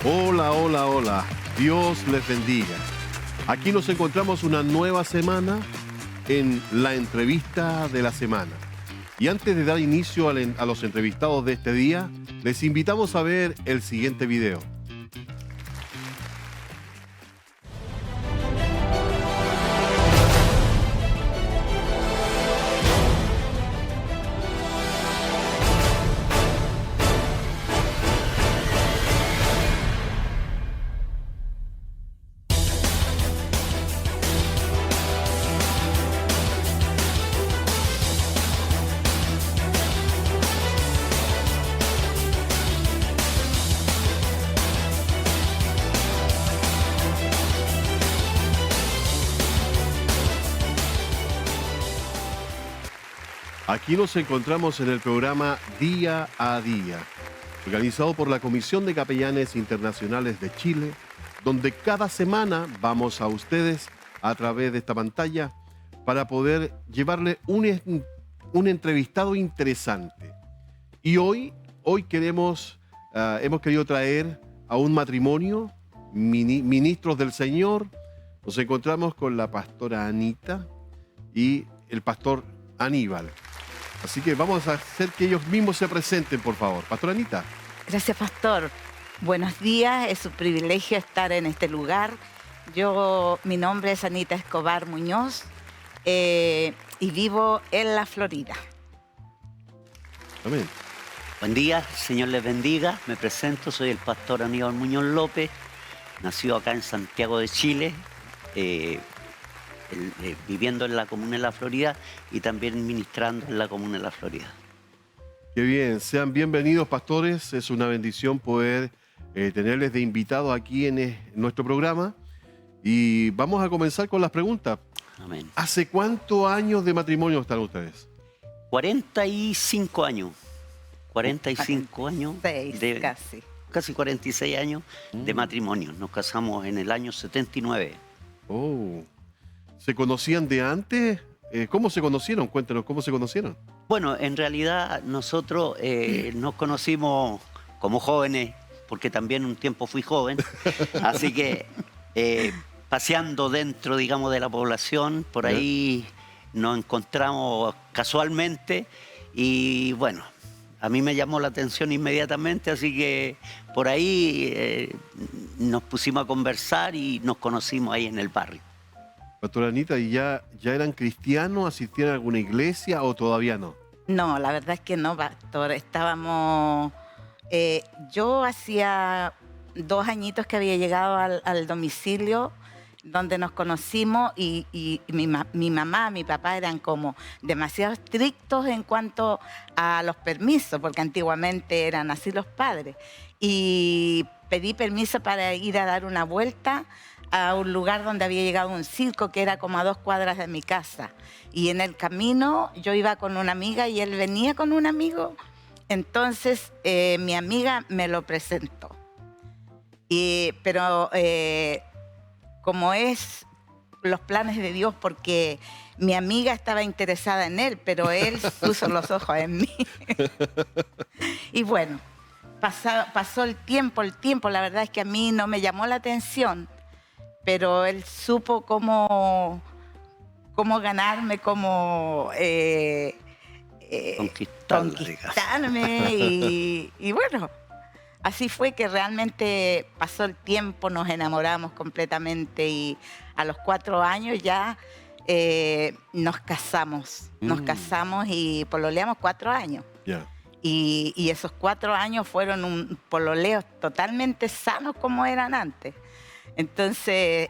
Hola, hola, hola. Dios les bendiga. Aquí nos encontramos una nueva semana en la entrevista de la semana. Y antes de dar inicio a los entrevistados de este día, les invitamos a ver el siguiente video. Aquí nos encontramos en el programa Día a Día, organizado por la Comisión de Capellanes Internacionales de Chile, donde cada semana vamos a ustedes a través de esta pantalla para poder llevarle un entrevistado interesante. Y hoy hemos querido traer a un matrimonio, ministros del Señor. Nos encontramos con la pastora Anita y el pastor Aníbal. Así que vamos a hacer que ellos mismos se presenten, por favor. Pastora Anita. Gracias, pastor. Buenos días, es un privilegio estar en este lugar. Mi nombre es Anita Escobar Muñoz y vivo en la Florida. Amén. Buen día, Señor les bendiga. Me presento, soy el pastor Aníbal Muñoz López, nacido acá en Santiago de Chile, viviendo en la comuna de la Florida y también ministrando en la comuna de la Florida. Qué bien, sean bienvenidos, pastores. Es una bendición poder tenerles de invitado aquí en nuestro programa. Y vamos a comenzar con las preguntas. Amén. ¿Hace cuántos años de matrimonio están ustedes? 45 años. 45 años. Casi 46 años de matrimonio. Nos casamos en el año 79. Oh. ¿Se conocían de antes? ¿Cómo se conocieron? Cuéntanos, ¿cómo se conocieron? Bueno, en realidad nosotros nos conocimos como jóvenes, porque también un tiempo fui joven, así que paseando dentro, digamos, de la población, por ahí nos encontramos casualmente y bueno, a mí me llamó la atención inmediatamente, así que por ahí nos pusimos a conversar y nos conocimos ahí en el barrio. Pastora Anita, ¿y ya eran cristianos? ¿Asistían a alguna iglesia o todavía no? No, la verdad es que no, pastor. Estábamos... yo hacía 2 añitos que había llegado al domicilio donde nos conocimos y mi mamá, mi papá eran como demasiado estrictos en cuanto a los permisos, porque antiguamente eran así los padres. Y pedí permiso para ir a dar una vuelta a un lugar donde había llegado un circo que era como a 2 cuadras de mi casa. Y en el camino yo iba con una amiga y él venía con un amigo. Entonces mi amiga me lo presentó. Pero como es los planes de Dios, porque mi amiga estaba interesada en él, pero él puso los ojos en mí. Y bueno, pasó el tiempo, la verdad es que a mí no me llamó la atención, pero él supo cómo ganarme, cómo conquistarme y bueno, así fue que realmente pasó el tiempo, nos enamoramos completamente y a los 4 años ya nos casamos y pololeamos 4 años. Yeah. Y esos 4 años fueron un pololeo totalmente sano como eran antes. Entonces,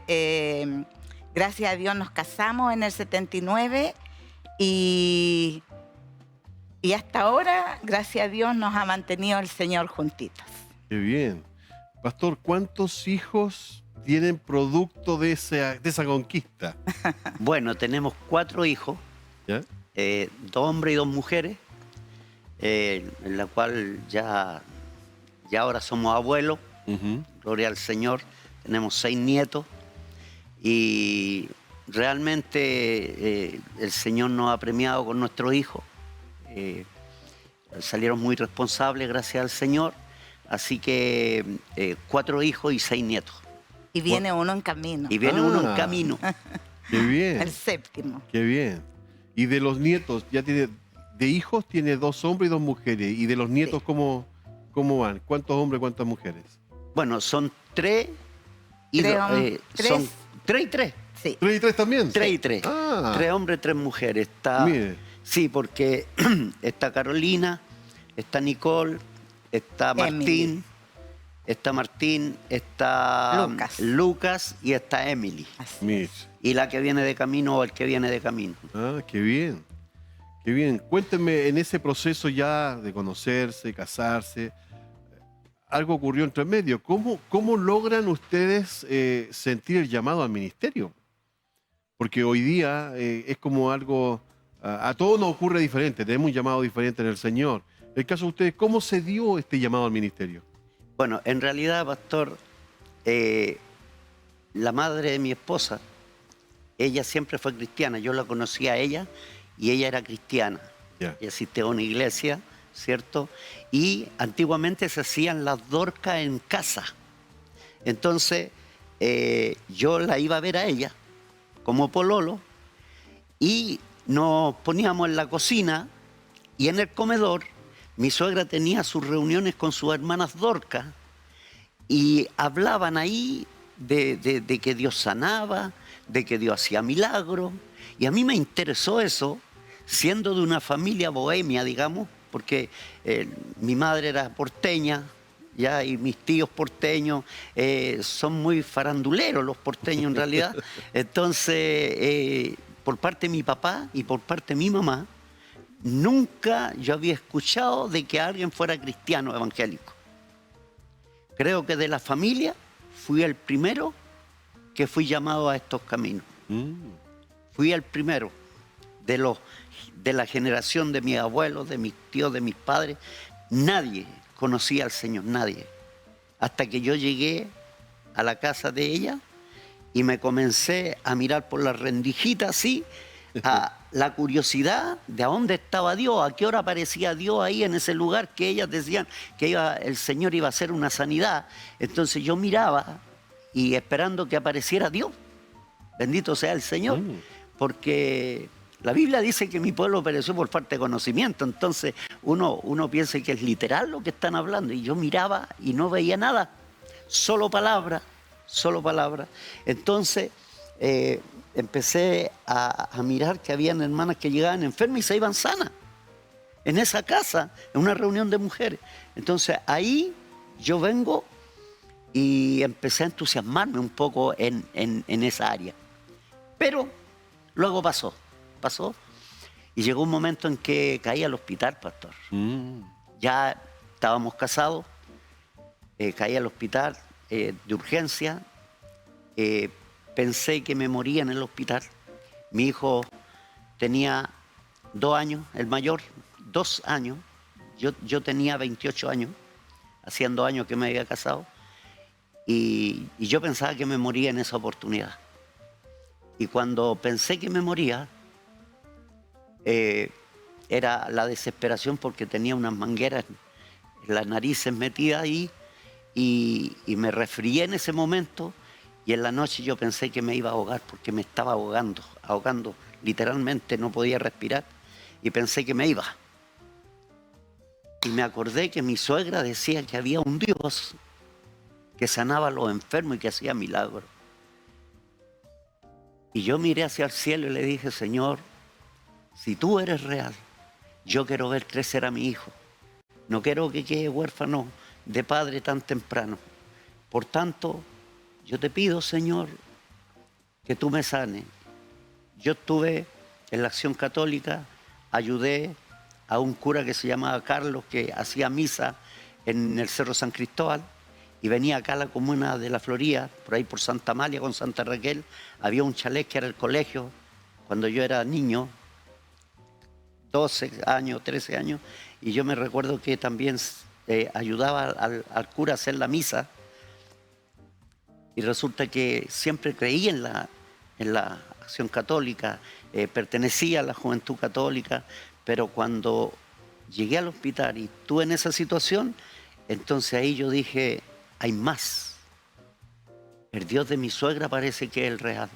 gracias a Dios nos casamos en el 79 y hasta ahora, gracias a Dios, nos ha mantenido el Señor juntitos. Qué bien. Pastor, ¿cuántos hijos tienen producto de esa conquista? Bueno, tenemos 4 hijos, ¿Ya? 2 hombres y 2 mujeres, en la cual ya ahora somos abuelos, gloria al Señor. Tenemos 6 nietos y realmente el Señor nos ha premiado con nuestros hijos. Salieron muy responsables, gracias al Señor. así que 4 hijos y 6 nietos. Y viene uno en camino. Y viene uno en camino. Qué bien. El 7º. Qué bien. Y de los nietos, ya tiene, de hijos tiene 2 hombres y 2 mujeres. ¿Y de los nietos Sí. cómo van? ¿Cuántos hombres, cuántas mujeres? Bueno, son 3 y Tres 2. hom- Son 3 y 3. Sí. 3 y 3 también. 3 y 3. Ah. 3 hombres, 3 mujeres. Está, Mire. sí, porque está Carolina, está Nicole, está Emily. Martín, está Lucas. y está Emily. Así. Mire. Y la que viene de camino o el que viene de camino. Ah, qué bien. Qué bien. Cuéntenme, en ese proceso ya de conocerse, casarse, algo ocurrió entre medio. ¿Cómo logran ustedes sentir el llamado al ministerio? Porque hoy día es como algo, a todos nos ocurre diferente, tenemos un llamado diferente en el Señor. En el caso de ustedes, ¿cómo se dio este llamado al ministerio? Bueno, en realidad, pastor, la madre de mi esposa, ella siempre fue cristiana. Yo la conocí a ella y ella era cristiana. Ya. Ella asistía a una iglesia, ¿cierto? Y antiguamente se hacían las dorcas en casa. Entonces, yo la iba a ver a ella como pololo y nos poníamos en la cocina y en el comedor. Mi suegra tenía sus reuniones con sus hermanas dorcas y hablaban ahí de que Dios sanaba, de que Dios hacía milagros. Y a mí me interesó eso, siendo de una familia bohemia, digamos, porque mi madre era porteña, ya, y mis tíos porteños son muy faranduleros los porteños en realidad. Entonces, por parte de mi papá y por parte de mi mamá, nunca yo había escuchado de que alguien fuera cristiano evangélico. Creo que de la familia fui el primero que fui llamado a estos caminos. Fui el primero de la generación de mis abuelos, de mis tíos, de mis padres. Nadie conocía al Señor, nadie. Hasta que yo llegué a la casa de ella y me comencé a mirar por la rendijita así, a la curiosidad de a dónde estaba Dios, a qué hora aparecía Dios ahí en ese lugar que ellas decían que el Señor iba a hacer una sanidad. Entonces yo miraba y esperando que apareciera Dios. Bendito sea el Señor, porque la Biblia dice que mi pueblo pereció por falta de conocimiento. Entonces uno piensa que es literal lo que están hablando. Y yo miraba y no veía nada, solo palabra, solo palabra. Entonces empecé a mirar que habían hermanas que llegaban enfermas y se iban sanas en esa casa, en una reunión de mujeres. Entonces ahí yo vengo y empecé a entusiasmarme un poco en esa área. Pero luego pasó y llegó un momento en que caí al hospital, pastor. Ya estábamos casados, caí al hospital de urgencia. Pensé que me moría en el hospital. Mi hijo tenía 2 años, el mayor, 2 años. Yo tenía 28 años, hacían 2 años que me había casado. Y yo pensaba que me moría en esa oportunidad. Y cuando pensé que me moría, era la desesperación porque tenía unas mangueras en las narices metidas ahí y me resfrié en ese momento. Y en la noche yo pensé que me iba a ahogar porque me estaba ahogando, literalmente no podía respirar y pensé que me iba. Y me acordé que mi suegra decía que había un Dios que sanaba a los enfermos y que hacía milagros. Y yo miré hacia el cielo y le dije, Señor, si tú eres real, yo quiero ver crecer a mi hijo. No quiero que quede huérfano de padre tan temprano. Por tanto, yo te pido, Señor, que tú me sanes. Yo estuve en la Acción Católica, ayudé a un cura que se llamaba Carlos, que hacía misa en el Cerro San Cristóbal, y venía acá a la comuna de La Florida, por ahí por Santa Amalia con Santa Raquel. Había un chalet que era el colegio, cuando yo era niño, 12 años, 13 años, y yo me recuerdo que también ayudaba al cura a hacer la misa. Y resulta que siempre creí en la Acción Católica, pertenecía a la Juventud Católica, pero cuando llegué al hospital y estuve en esa situación, Entonces ahí yo dije, hay más. El Dios de mi suegra parece que es el real.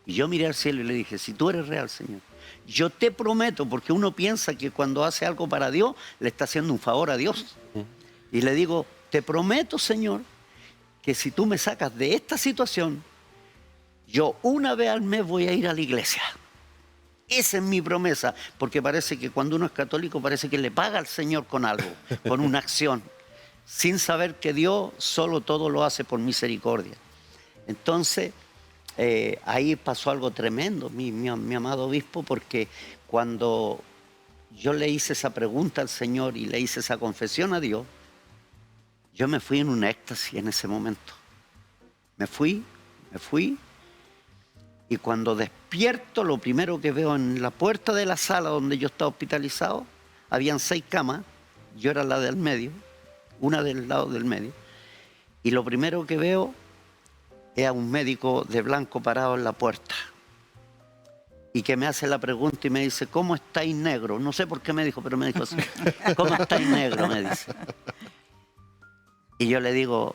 Y yo miré al cielo y le dije, si tú eres real, Señor, yo te prometo, porque uno piensa que cuando hace algo para Dios, le está haciendo un favor a Dios. Y le digo, te prometo, Señor, que si tú me sacas de esta situación, yo una vez al mes voy a ir a la iglesia. Esa es mi promesa, porque parece que cuando uno es católico parece que le paga al Señor con algo, con una acción, sin saber que Dios solo todo lo hace por misericordia. Entonces, ahí pasó algo tremendo, mi amado obispo, porque cuando yo le hice esa pregunta al Señor y le hice esa confesión a Dios, yo me fui en un éxtasis en ese momento. Me fui, y cuando despierto, lo primero que veo en la puerta de la sala donde yo estaba hospitalizado, habían 6 camas, yo era la del medio, una del lado del medio, y lo primero que veo es a un médico de blanco parado en la puerta, y que me hace la pregunta y me dice, ¿cómo estáis, negro? No sé por qué me dijo, pero me dijo así, ¿cómo estáis, negro? Me dice. Y yo le digo,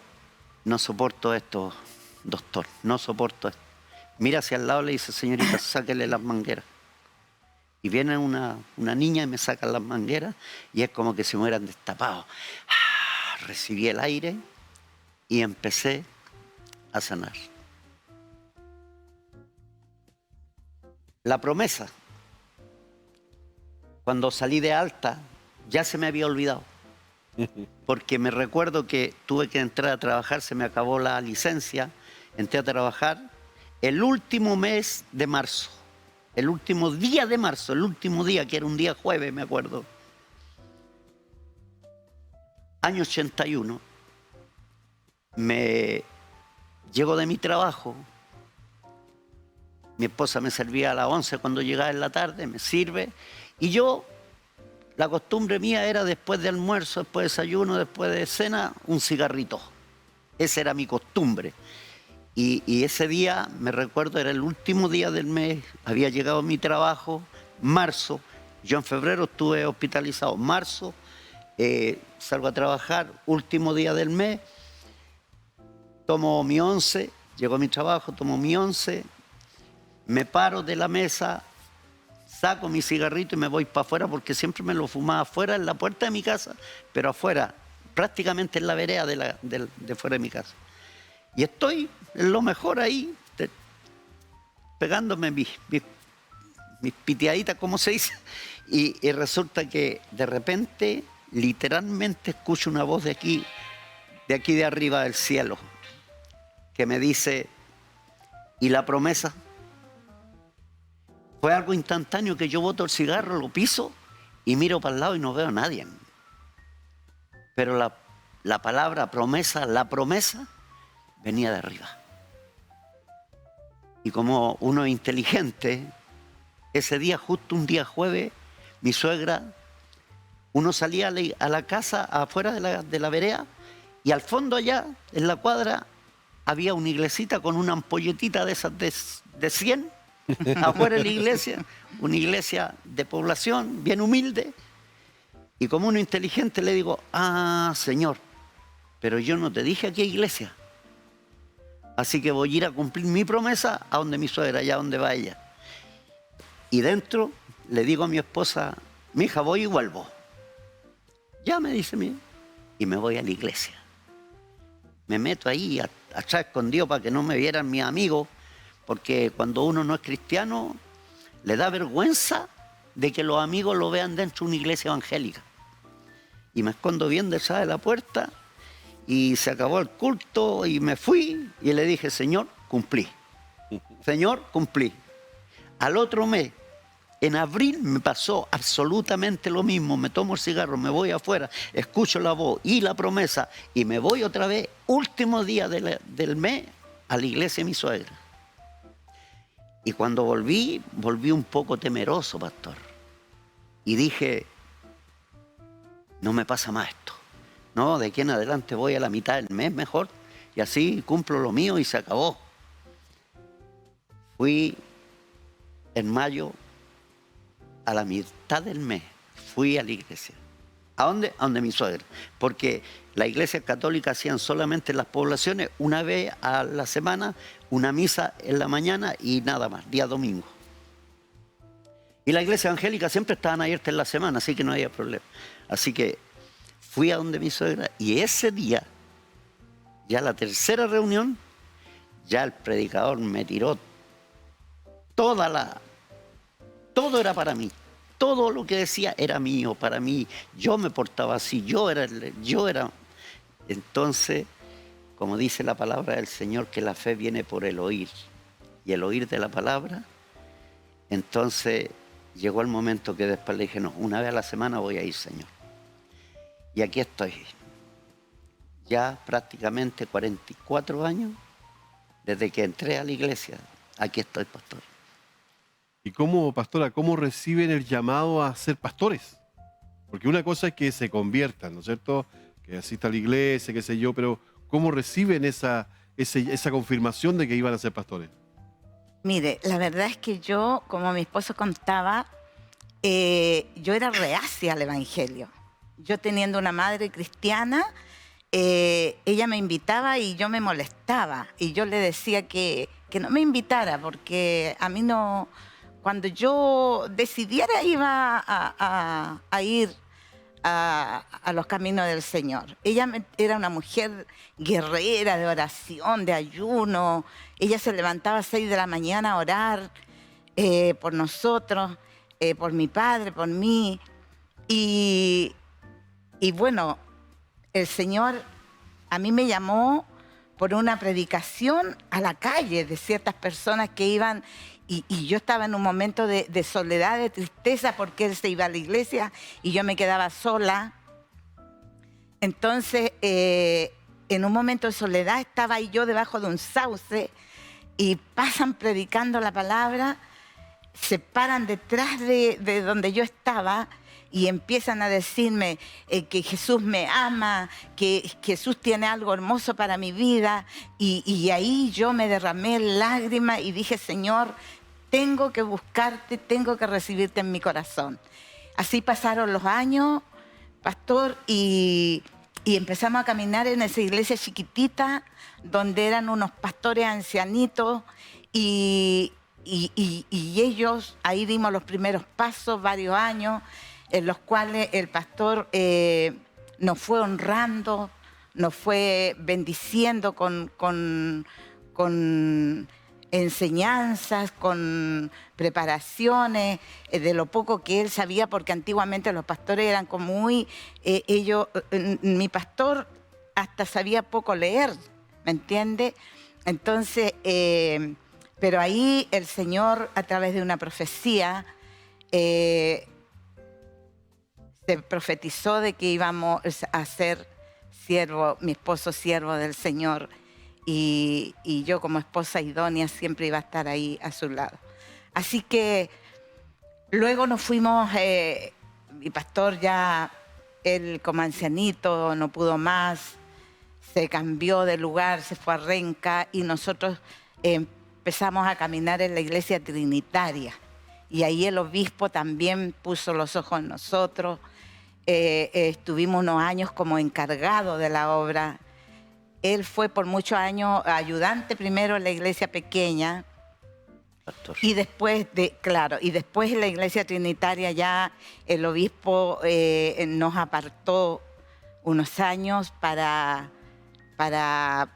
no soporto esto, doctor, no soporto esto. Mira hacia el lado y le dice, señorita, sáquele las mangueras. Y viene una niña y me saca las mangueras y es como que se me hubieran destapado. Recibí el aire y empecé a sanar. La promesa, cuando salí de alta, ya se me había olvidado. Porque me recuerdo que tuve que entrar a trabajar, se me acabó la licencia, entré a trabajar el último mes de marzo, el último día de marzo, el último día, que era un día jueves, me acuerdo. Año 81, me llego de mi trabajo, mi esposa me servía a las 11 cuando llegaba en la tarde, me sirve, y yo, la costumbre mía era después de almuerzo, después de desayuno, después de cena, un cigarrito. Esa era mi costumbre. Y ese día, me recuerdo, era el último día del mes, había llegado a mi trabajo, marzo, yo en febrero estuve hospitalizado, marzo, salgo a trabajar, último día del mes, tomo mi once, llego a mi trabajo, tomo mi once, me paro de la mesa, saco mi cigarrito y me voy para afuera, porque siempre me lo fumaba afuera, en la puerta de mi casa, pero afuera, prácticamente en la vereda de fuera de mi casa. Y estoy en lo mejor ahí, pegándome mis piteaditas, como se dice, y resulta que de repente, literalmente, escucho una voz de aquí de arriba del cielo, que me dice, ¿y la promesa? Fue algo instantáneo, que yo boto el cigarro, lo piso y miro para el lado y no veo a nadie. Pero la palabra promesa, la promesa, venía de arriba. Y como uno es inteligente, ese día, justo un día jueves, mi suegra, uno salía a la casa afuera de la vereda, y al fondo allá, en la cuadra, había una iglesita con una ampolletita de esas de 100, afuera de la iglesia, una iglesia de población, bien humilde. Y como uno inteligente le digo, Señor, pero yo no te dije a qué iglesia. Así que voy a ir a cumplir mi promesa a donde mi suegra, allá donde va ella. Y dentro le digo a mi esposa, mija, voy y vuelvo. Ya, me dice, y me voy a la iglesia. Me meto ahí atrás escondido para que no me vieran mis amigos, porque cuando uno no es cristiano, le da vergüenza de que los amigos lo vean dentro de una iglesia evangélica. Y me escondo bien detrás de la puerta, y se acabó el culto, y me fui, y le dije, Señor, cumplí. Señor, cumplí. Al otro mes, en abril, me pasó absolutamente lo mismo. Me tomo el cigarro, me voy afuera, escucho la voz y la promesa, y me voy otra vez, último día del mes, a la iglesia de mi suegra. Y cuando volví un poco temeroso, pastor. Y dije, no me pasa más esto. No, de aquí en adelante voy a la mitad del mes mejor, y así cumplo lo mío y se acabó. Fui en mayo, a la mitad del mes, fui a la iglesia ¿A dónde? A donde mi suegra. Porque la iglesia católica hacían solamente en las poblaciones una vez a la semana, una misa en la mañana y nada más, día domingo. Y la iglesia evangélica siempre estaban abiertas en la semana, así que no había problema. Así que fui a donde mi suegra y ese día, ya la tercera reunión, ya el predicador me tiró todo era para mí. Todo lo que decía era mío, para mí. Yo me portaba así, yo era. Entonces, como dice la palabra del Señor, que la fe viene por el oír. Y el oír de la palabra. Entonces, llegó el momento que después le dije, no, una vez a la semana voy a ir, Señor. Y aquí estoy. Ya prácticamente 44 años desde que entré a la iglesia. Aquí estoy, pastor. ¿Y cómo, pastora, cómo reciben el llamado a ser pastores? Porque una cosa es que se conviertan, ¿no es cierto? Que asistan a la iglesia, qué sé yo, pero ¿cómo reciben esa confirmación de que iban a ser pastores? Mire, la verdad es que yo, como mi esposo contaba, yo era reacia al evangelio. Yo teniendo una madre cristiana, ella me invitaba y yo me molestaba. Y yo le decía que no me invitara porque a mí no... Cuando yo decidiera iba a ir a los caminos del Señor. Ella era una mujer guerrera de oración, de ayuno. Ella se levantaba a 6 de la mañana a orar por nosotros, por mi padre, por mí. Y bueno, el Señor a mí me llamó por una predicación a la calle de ciertas personas que iban, y yo estaba en un momento de soledad, de tristeza, porque él se iba a la iglesia y yo me quedaba sola. Entonces, en un momento de soledad estaba ahí yo debajo de un sauce y pasan predicando la palabra, se paran detrás de donde yo estaba y empiezan a decirme que Jesús me ama, que Jesús tiene algo hermoso para mi vida. Y ahí yo me derramé lágrimas y dije, Señor, tengo que buscarte, tengo que recibirte en mi corazón. Así pasaron los años, pastor, y empezamos a caminar en esa iglesia chiquitita, donde eran unos pastores ancianitos, y ellos, ahí dimos los primeros pasos, varios años, en los cuales el pastor nos fue honrando, nos fue bendiciendo con enseñanzas, con preparaciones, de lo poco que él sabía, porque antiguamente los pastores eran como muy... mi pastor hasta sabía poco leer, ¿me entiende? Entonces, pero ahí el Señor, a través de una profecía, se profetizó de que íbamos a ser siervo, mi esposo siervo del Señor, y yo como esposa idónea siempre iba a estar ahí a su lado. Así que luego nos fuimos, mi pastor ya, él como ancianito no pudo más, se cambió de lugar, se fue a Renca y nosotros empezamos a caminar en la iglesia trinitaria. Y ahí el obispo también puso los ojos en nosotros. Estuvimos unos años como encargado de la obra. Él fue por muchos años ayudante primero en la iglesia pequeña. Pastor. Y después, después en la iglesia trinitaria ya el obispo nos apartó unos años para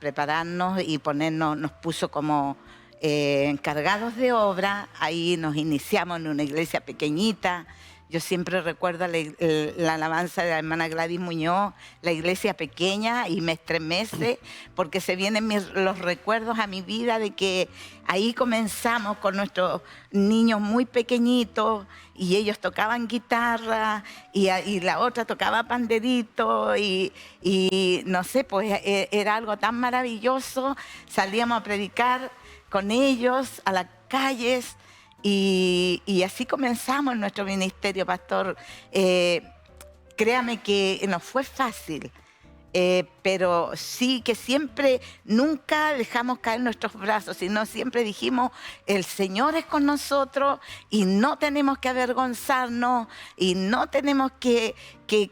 prepararnos y nos puso como encargados de obra. Ahí nos iniciamos en una iglesia pequeñita. Yo siempre recuerdo la alabanza de la hermana Gladys Muñoz, la iglesia pequeña, y me estremece porque se vienen los recuerdos a mi vida de que ahí comenzamos con nuestros niños muy pequeñitos y ellos tocaban guitarra y la otra tocaba panderito y no sé, pues era algo tan maravilloso. Salíamos a predicar con ellos a las calles. Y así comenzamos nuestro ministerio, pastor. Créame que no fue fácil. pero sí que siempre, nunca dejamos caer nuestros brazos, sino siempre dijimos, el Señor es con nosotros y no tenemos que avergonzarnos y no tenemos que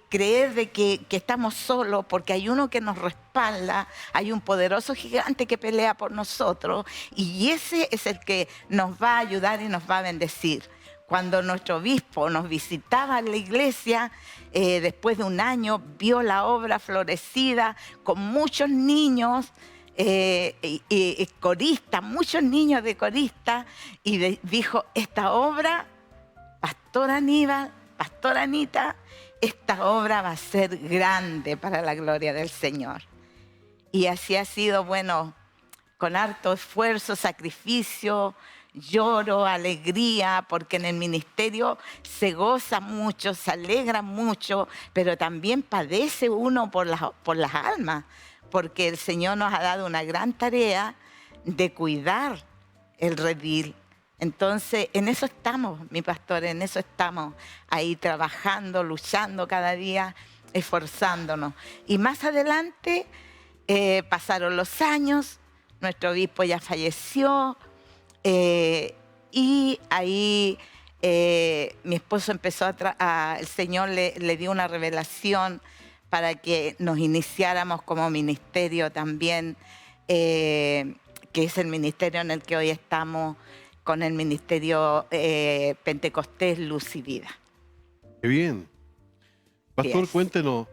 creer de que estamos solos, porque hay uno que nos respalda, hay un poderoso gigante que pelea por nosotros y ese es el que nos va a ayudar y nos va a bendecir. Cuando nuestro obispo nos visitaba en la iglesia, después de un año, vio la obra florecida con muchos niños coristas, muchos niños de coristas, y dijo, esta obra, Pastor Aníbal, Pastor Anita, esta obra va a ser grande para la gloria del Señor. Y así ha sido, bueno, con harto esfuerzo, sacrificio, lloro, alegría, porque en el ministerio se goza mucho, se alegra mucho, pero también padece uno por las almas, porque el Señor nos ha dado una gran tarea de cuidar el redil. Entonces, en eso estamos, mi pastor, en eso estamos, ahí trabajando, luchando cada día, esforzándonos. Y más adelante pasaron los años, nuestro obispo ya falleció, y ahí mi esposo empezó el Señor le dio una revelación para que nos iniciáramos como ministerio también, que es el ministerio en el que hoy estamos, con el ministerio Pentecostés Luz y Vida. Qué bien. Pastor, Yes. cuéntenos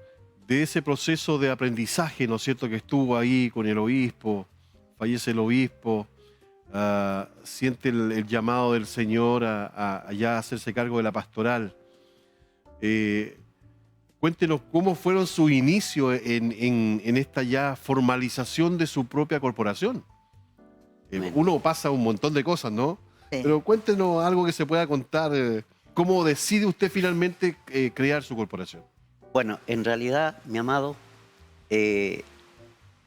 de ese proceso de aprendizaje, ¿no es cierto?, que estuvo ahí con el obispo, fallece el obispo, siente el llamado del Señor a ya hacerse cargo de la pastoral. Cuéntenos cómo fueron sus inicios en esta ya formalización de su propia corporación. Uno pasa un montón de cosas, ¿no? Sí. Pero cuéntenos algo que se pueda contar. ¿Cómo decide usted finalmente crear su corporación? Bueno, en realidad, mi amado,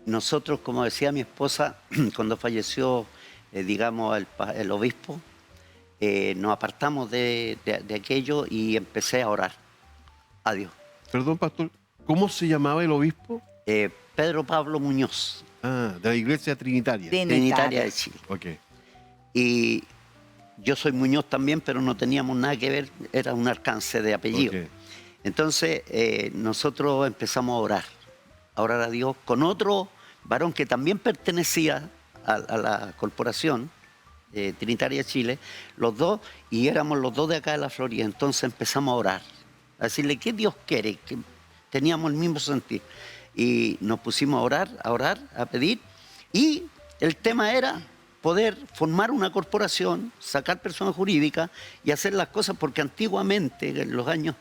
nosotros, como decía mi esposa, cuando falleció, digamos, el obispo, nos apartamos de aquello y empecé a orar a Dios. Perdón, pastor, ¿cómo se llamaba el obispo? Pedro Pablo Muñoz, Ah, de la Iglesia Trinitaria. Trinitaria de Chile. Ok. Y yo soy Muñoz también, pero no teníamos nada que ver, era un alcance de apellido. Ok. Entonces, nosotros empezamos a orar a Dios con otro varón que también pertenecía a la corporación Trinitaria de Chile, los dos, y éramos los dos de acá de la Florida. Entonces empezamos a orar, a decirle, ¿qué Dios quiere? Que teníamos el mismo sentir. Y nos pusimos a orar, a pedir, y el tema era poder formar una corporación, sacar personas jurídicas y hacer las cosas, porque antiguamente, en los años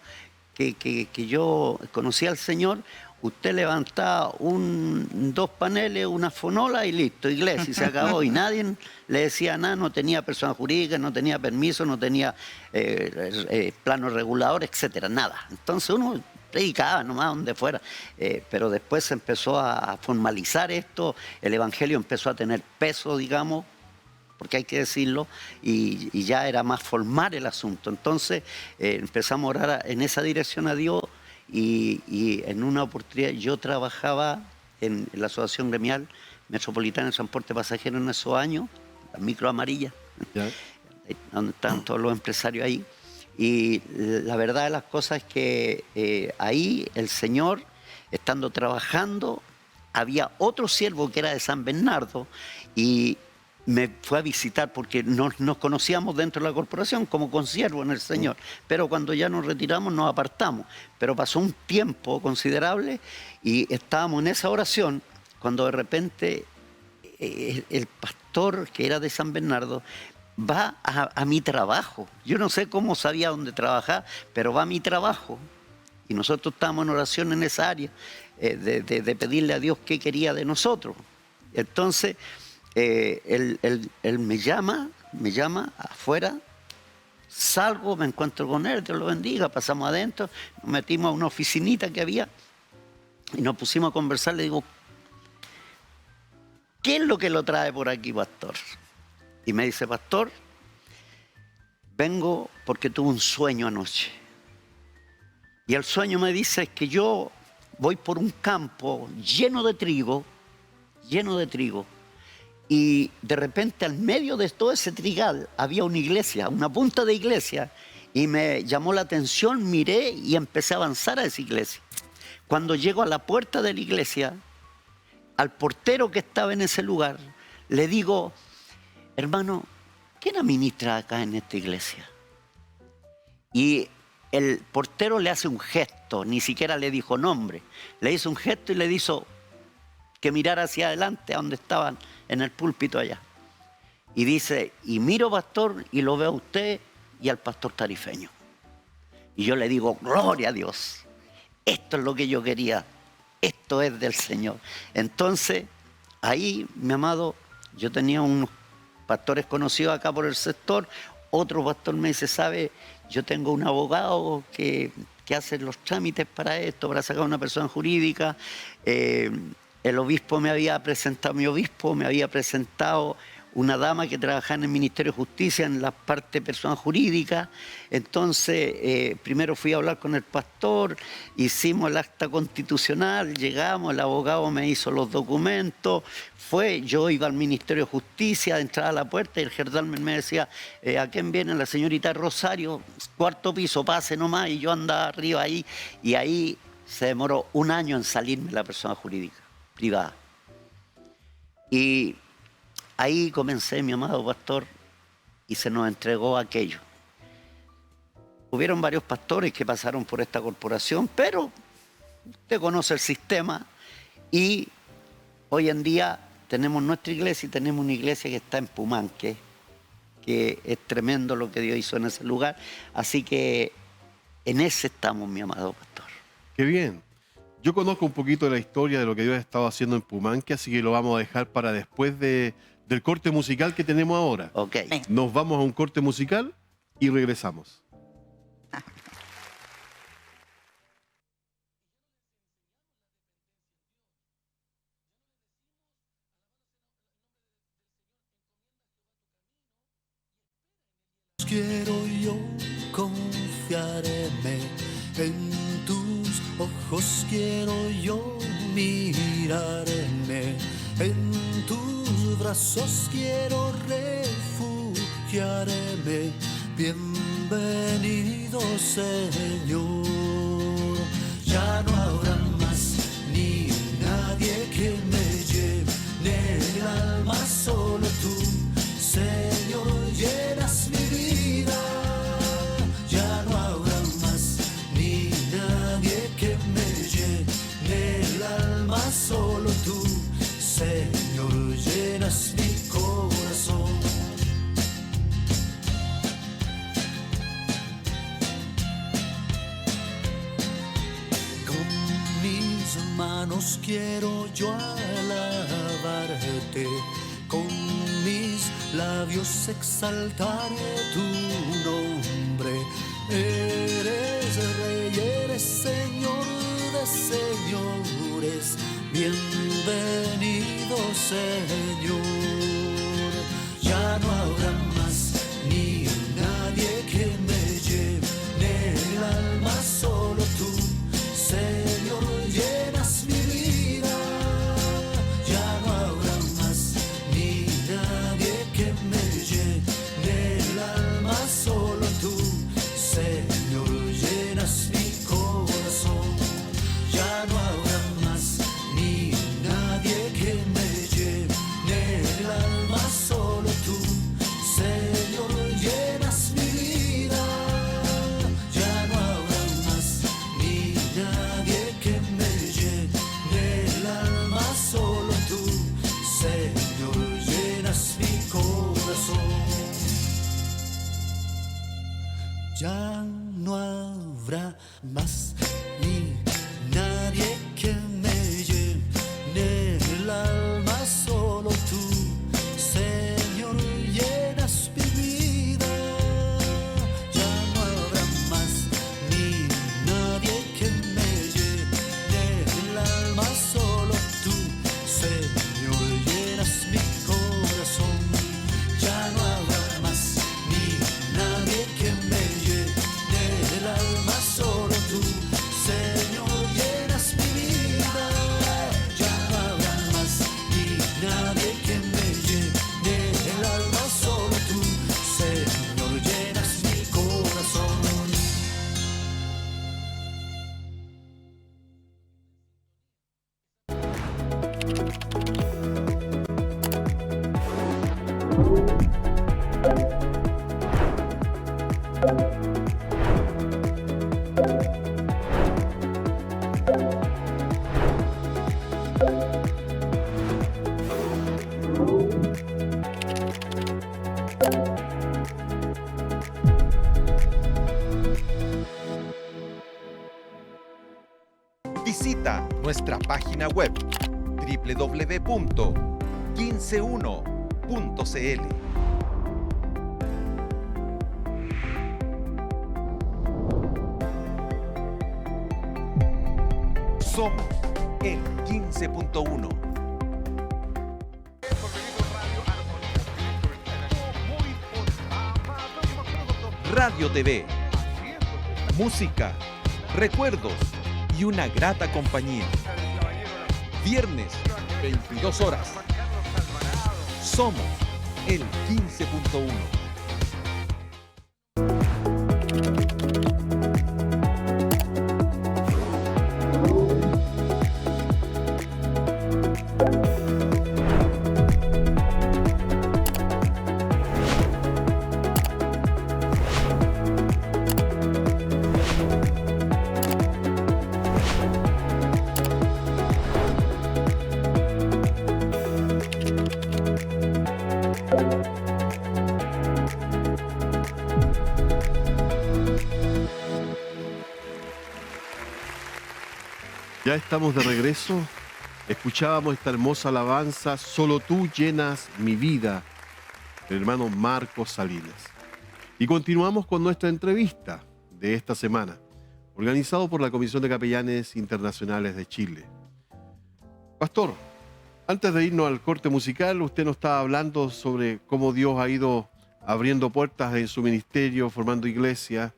que yo conocí al Señor, usted levantaba dos paneles, una fonola y listo, iglesia, y se acabó. Y nadie le decía nada, no tenía persona jurídica, no tenía permiso, no tenía plano regulador, etcétera, nada. Entonces uno predicaba nomás donde fuera. Pero después se empezó a formalizar esto, el evangelio empezó a tener peso, digamos, porque hay que decirlo, y ya era más formal el asunto. Entonces empezamos a orar en esa dirección a Dios. Y en una oportunidad yo trabajaba en la Asociación Gremial Metropolitana de Transporte Pasajero en esos años, la micro amarilla, ¿Ya? donde están todos los empresarios ahí. Y la verdad de las cosas es que ahí el Señor, estando trabajando, había otro siervo que era de San Bernardo y me fue a visitar porque nos conocíamos dentro de la corporación como consiervos en el Señor, pero cuando ya nos retiramos nos apartamos. Pero pasó un tiempo considerable y estábamos en esa oración cuando de repente el pastor que era de San Bernardo va a mi trabajo. Yo no sé cómo sabía dónde trabajar, pero va a mi trabajo. Y nosotros estábamos en oración en esa área de pedirle a Dios qué quería de nosotros. Entonces él me llama afuera, salgo, me encuentro con él, Dios lo bendiga, pasamos adentro, nos metimos a una oficinita que había y nos pusimos a conversar. Le digo, ¿qué es lo que lo trae por aquí, pastor? Y me dice, pastor, vengo porque tuve un sueño anoche. Y el sueño me dice que yo voy por un campo lleno de trigo, y de repente al medio de todo ese trigal había una iglesia, una punta de iglesia, y me llamó la atención, miré y empecé a avanzar a esa iglesia. Cuando llego a la puerta de la iglesia, al portero que estaba en ese lugar, le digo: hermano, ¿quién administra acá en esta iglesia? Y el portero le hace un gesto, ni siquiera le dijo nombre, le hizo un gesto y le hizo que mirara hacia adelante a donde estaban en el púlpito allá. Y dice: y miro, pastor, y lo veo a usted y al pastor Tarifeño. Y yo le digo: gloria a Dios, esto es lo que yo quería, esto es del Señor. Entonces, ahí, mi amado, yo tenía unos pastores conocidos acá por el sector. Otro pastor me dice: ¿sabe? Yo tengo un abogado que hace los trámites para esto, para sacar una persona jurídica. El obispo mi obispo me había presentado una dama que trabajaba en el Ministerio de Justicia en la parte de persona jurídica. Entonces, primero fui a hablar con el pastor, hicimos el acta constitucional, llegamos, el abogado me hizo los documentos, yo iba al Ministerio de Justicia, entraba a la puerta y el gendarme me decía: ¿a quién viene? La señorita Rosario, 4º piso, pase nomás. Y yo andaba arriba ahí, y ahí se demoró 1 año en salirme la persona jurídica, privada. Y ahí comencé, mi amado pastor, y se nos entregó aquello. Hubieron varios pastores que pasaron por esta corporación, pero usted conoce el sistema, y hoy en día tenemos nuestra iglesia y tenemos una iglesia que está en Pumanque, que es tremendo lo que Dios hizo en ese lugar. Así que en ese estamos, mi amado pastor. Qué bien. Yo conozco un poquito de la historia de lo que Dios ha estado haciendo en Pumanque, así que lo vamos a dejar para después del corte musical que tenemos ahora. Ok. Nos vamos a un corte musical y regresamos. Quiero yo confiarme en tus ojos, quiero yo mirarme en tus brazos, quiero refugiarme. Bienvenido, Señor. Ya no habrá más ni nadie que me llene el alma, solo tú, Señor, llenas mi vida. Ya no habrá más ni nadie que me llene el alma, solo tú, Señor, llenas mi corazón. Con mis manos quiero yo alabarte, con mis labios exaltaré tu nombre. Eres Rey, eres Señor de señores. Bienvenido, Señor. Ya no habrá más ni nadie que me llene el alma, solo tú, Señor, llenas mi vida. Ya no habrá más ni nadie que me llene el alma, solo tú, Señor, llenas mi corazón. Ya no habrá más ni nadie que me llene el alma, solo tú, Señor. Visita nuestra página web www.151.cl. Somos el 15.1. Radio TV, música, recuerdos y una grata compañía. Viernes, 22 horas. Somos el 15.1. Ya estamos de regreso. Escuchábamos esta hermosa alabanza, Solo tú llenas mi vida, del hermano Marcos Salinas. Y continuamos con nuestra entrevista de esta semana, organizado por la Comisión de Capellanes Internacionales de Chile. Pastor, antes de irnos al corte musical, usted nos estaba hablando sobre cómo Dios ha ido abriendo puertas en su ministerio, formando iglesias,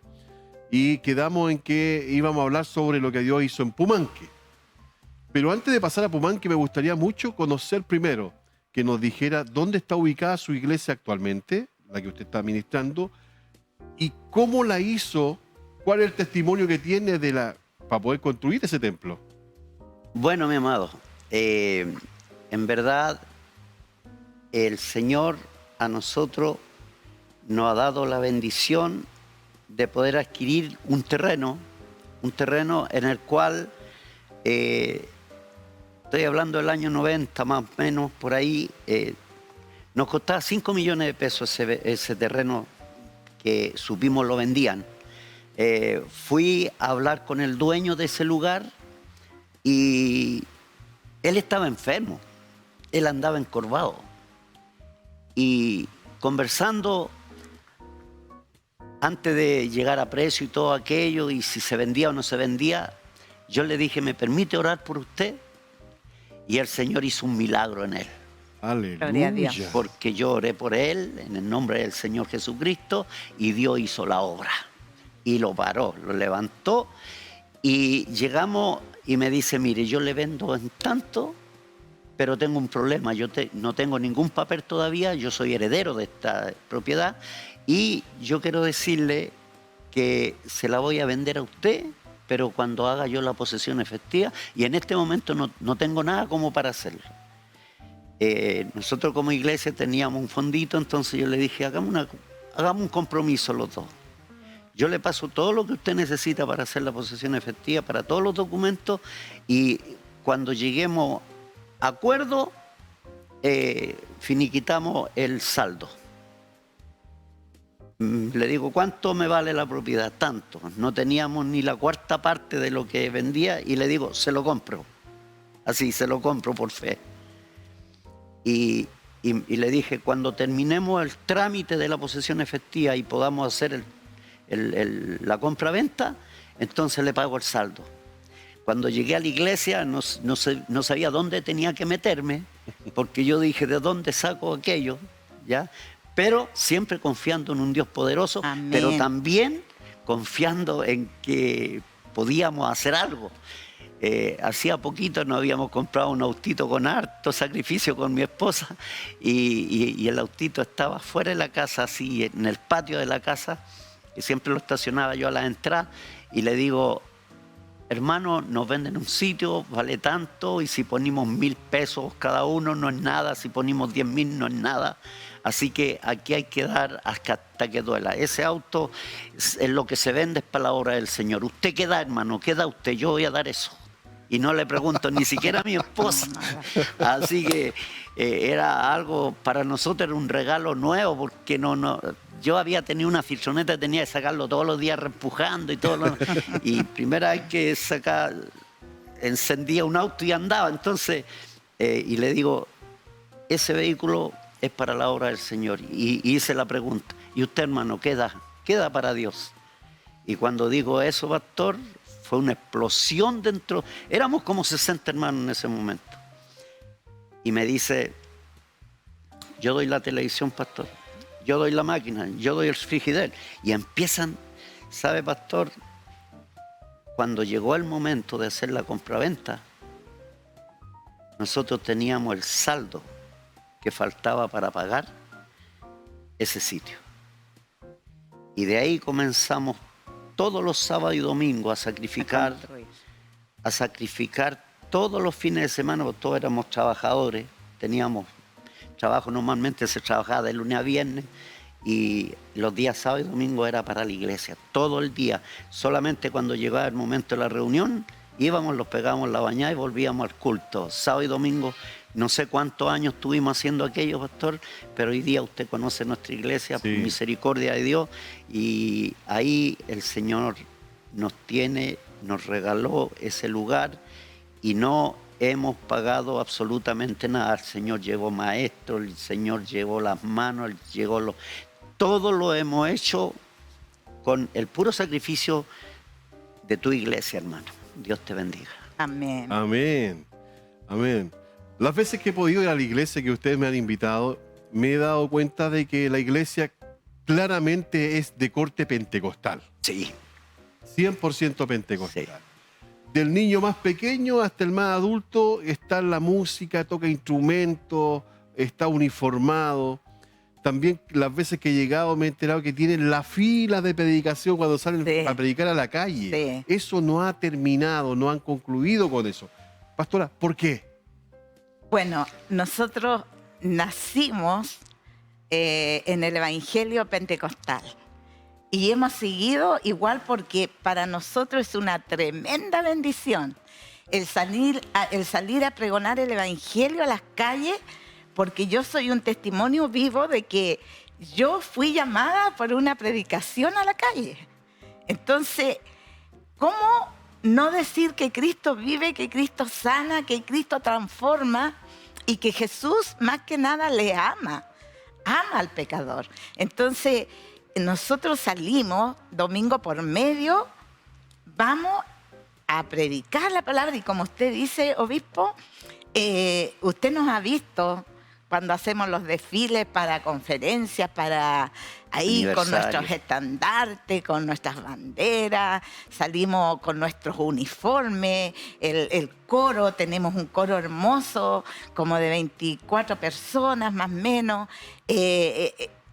y quedamos en que íbamos a hablar sobre lo que Dios hizo en Pumanque. Pero antes de pasar a Pumanque, me gustaría mucho conocer primero, que nos dijera dónde está ubicada su iglesia actualmente, la que usted está ministrando, y cómo la hizo, cuál es el testimonio que tiene para poder construir ese templo. Bueno, mi amado, en verdad el Señor a nosotros nos ha dado la bendición de poder adquirir un terreno en el cual, estoy hablando del año 90 más o menos, por ahí, nos costaba 5 millones de pesos ese terreno que supimos lo vendían. Fui a hablar con el dueño de ese lugar y él estaba enfermo, él andaba encorvado. Y conversando, antes de llegar a precio y todo aquello, y si se vendía o no se vendía, yo le dije, ¿me permite orar por usted? Y el Señor hizo un milagro en él. Gloria a Dios. Aleluya. Porque yo oré por él en el nombre del Señor Jesucristo y Dios hizo la obra. Y lo paró, lo levantó y llegamos y me dice, mire, yo le vendo en tanto, pero tengo un problema. No tengo ningún papel todavía, yo soy heredero de esta propiedad y yo quiero decirle que se la voy a vender a usted, pero cuando haga yo la posesión efectiva, y en este momento no tengo nada como para hacerlo. Nosotros como iglesia teníamos un fondito, entonces yo le dije, hagamos un compromiso los dos. Yo le paso todo lo que usted necesita para hacer la posesión efectiva, para todos los documentos, y cuando lleguemos a acuerdo, finiquitamos el saldo. Le digo, ¿cuánto me vale la propiedad? Tanto. No teníamos ni la cuarta parte de lo que vendía y le digo, se lo compro. Así, se lo compro por fe. Y le dije, cuando terminemos el trámite de la posesión efectiva y podamos hacer la compra-venta, entonces le pago el saldo. Cuando llegué a la iglesia no sabía dónde tenía que meterme, porque yo dije, ¿de dónde saco aquello? ¿Ya? Pero siempre confiando en un Dios poderoso, Amén. pero también confiando en que podíamos hacer algo. Hacía poquito nos habíamos comprado un autito con harto sacrificio con mi esposa y el autito estaba fuera de la casa, así en el patio de la casa, y siempre lo estacionaba yo a la entrada y le digo, hermano, nos venden un sitio, vale tanto, y si ponemos 1.000 pesos cada uno no es nada, si ponemos 10.000 no es nada. Así que aquí hay que dar hasta que duela. Ese auto es lo que se vende, es para la obra del Señor. ¿Usted qué da, hermano? ¿Qué da usted? Yo voy a dar eso. Y no le pregunto ni siquiera a mi esposa. Así que era algo, para nosotros era un regalo nuevo, porque yo había tenido una filtroneta, tenía que sacarlo todos los días reempujando y todo. Y primera vez que encendía un auto y andaba. Entonces, y le digo, ese vehículo es para la obra del Señor. Y hice la pregunta, ¿y usted, hermano, qué da? ¿Qué da para Dios? Y cuando digo eso, pastor, fue una explosión dentro. Éramos como 60 hermanos en ese momento. Y me dice, yo doy la televisión, pastor. Yo doy la máquina, yo doy el frigider. Y empiezan, ¿sabe, pastor? Cuando llegó el momento de hacer la compraventa, nosotros teníamos el saldo que faltaba para pagar ese sitio. Y de ahí comenzamos todos los sábados y domingos a sacrificar todos los fines de semana, porque todos éramos trabajadores, teníamos trabajo, normalmente se trabajaba de lunes a viernes, y los días sábado y domingo era para la iglesia, todo el día. Solamente cuando llegaba el momento de la reunión, íbamos, los pegábamos la bañada y volvíamos al culto. Sábado y domingo, no sé cuántos años estuvimos haciendo aquello, pastor, pero hoy día usted conoce nuestra iglesia, Sí. por misericordia de Dios, y ahí el Señor nos regaló ese lugar, y no hemos pagado absolutamente nada. El Señor llevó maestros, el Señor llevó las manos, todo lo hemos hecho con el puro sacrificio de tu iglesia, hermano. Dios te bendiga. Amén. Amén. Amén. Las veces que he podido ir a la iglesia que ustedes me han invitado, me he dado cuenta de que la iglesia claramente es de corte pentecostal. Sí. 100% pentecostal. Sí. Del niño más pequeño hasta el más adulto está en la música, toca instrumentos, está uniformado. También las veces que he llegado me he enterado que tienen la fila de predicación cuando salen Sí. a predicar a la calle. Sí. Eso no ha terminado, no han concluido con eso. Pastora, ¿por qué? Bueno, nosotros nacimos en el Evangelio Pentecostal y hemos seguido igual, porque para nosotros es una tremenda bendición el salir a pregonar el Evangelio a las calles, porque yo soy un testimonio vivo de que yo fui llamada por una predicación a la calle. Entonces, ¿cómo no decir que Cristo vive, que Cristo sana, que Cristo transforma y que Jesús más que nada le ama al pecador? Entonces, nosotros salimos domingo por medio, vamos a predicar la palabra, y como usted dice, obispo, usted nos ha visto cuando hacemos los desfiles para conferencias, para ahí con nuestros estandartes, con nuestras banderas, salimos con nuestros uniformes, el coro, tenemos un coro hermoso, como de 24 personas más o menos,